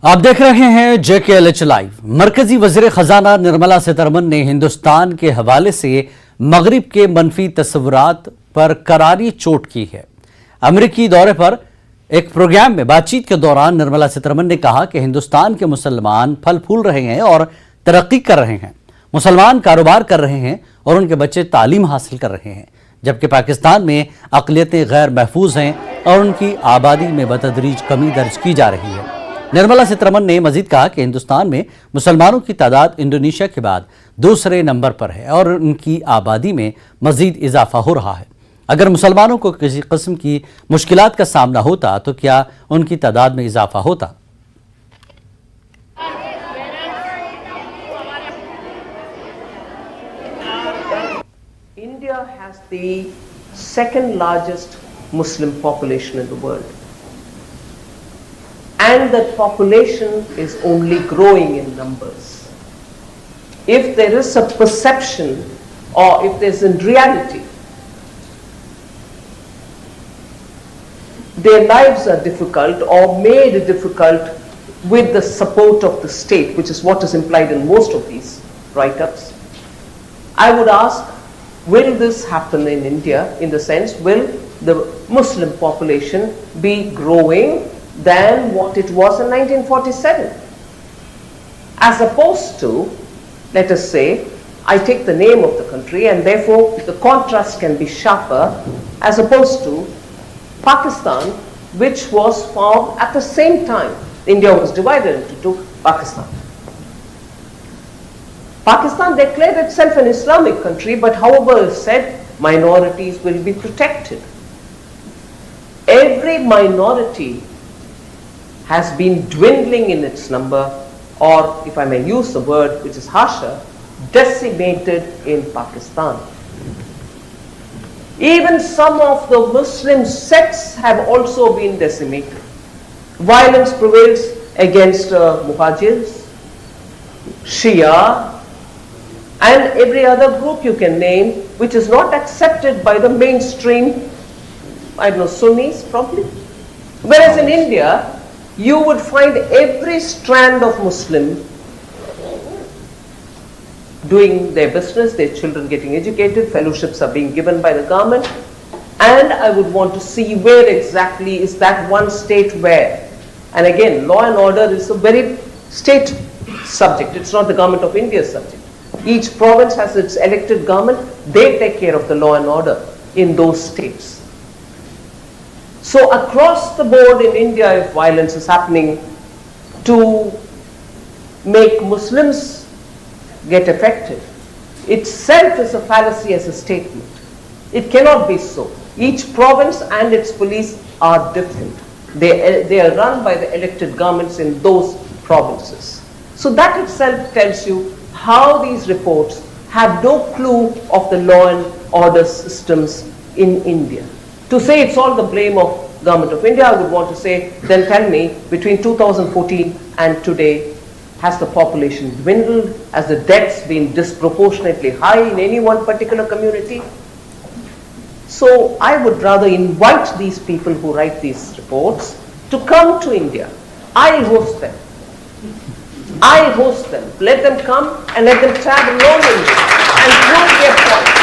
आप देख रहे हैं JKLH लाइव। मरकजी वज़ीर खजाना निर्मला सीतारमन ने हिंदुस्तान के हवाले से मगरिब के मनफी तस्वुरात पर करारी चोट की है। अमेरिकी दौरे पर एक प्रोग्राम में बातचीत के दौरान निर्मला सीतारमन ने कहा कि हिंदुस्तान के मुसलमान फल फूल रहे हैं और तरक्की कर रहे हैं, मुसलमान कारोबार कर रहे हैं और उनके बच्चे तालीम हासिल कर रहे हैं, जबकि पाकिस्तान में अक़लियतें गैर महफूज हैं और उनकी आबादी में बतदरीज कमी दर्ज की जा रही है। निर्मला सीतारमन ने मजीद कहा कि हिंदुस्तान में मुसलमानों की तादाद इंडोनेशिया के बाद दूसरे नंबर पर है और उनकी आबादी में मजीद इजाफा हो रहा है। अगर मुसलमानों को किसी किस्म की मुश्किलात का सामना होता तो क्या उनकी तादाद में इजाफा होता? India has the second largest Muslim population in the world. And that population is only growing in numbers. If there is a perception or if there's in reality, their lives are difficult or made difficult with the support of the state, which is what is implied in most of these write-ups, I would ask, will this happen in India, in the sense, will the Muslim population be growing than what it was in 1947? As opposed to, let us say, I take the name of the country and therefore the contrast can be sharper, as opposed to Pakistan, which was formed at the same time. India was divided into two, Pakistan. Pakistan declared itself an Islamic country, but however is said, minorities will be protected. Every minority has been dwindling in its number, or if I may use the word which is harsher, decimated in Pakistan. Even some of the Muslim sects have also been decimated. Violence prevails against Muhajirs, Shia, and every other group you can name, which is not accepted by the mainstream, I don't know, Sunnis probably. Whereas in India, you would find every strand of Muslim doing their business, their children getting educated, fellowships are being given by the government, and I would want to see where exactly is that one state where. And again, law and order is a very state subject, it's not the government of India's subject. Each province has its elected government, they take care of the law and order in those states. So across the board in India, if violence is happening to make Muslims get affected, itself is a fallacy as a statement. It cannot be so. Each province and its police are different. They are run by the elected governments in those provinces. So that itself tells you how these reports have no clue of the law and order systems in India. To say it's all the blame of Government of India, I would want to say, then tell me, between 2014 and today, has the population dwindled? Has the deaths been disproportionately high in any one particular community? So I would rather invite these people who write these reports to come to India. I host them. I host them. Let them come and let them travel along India and prove their point.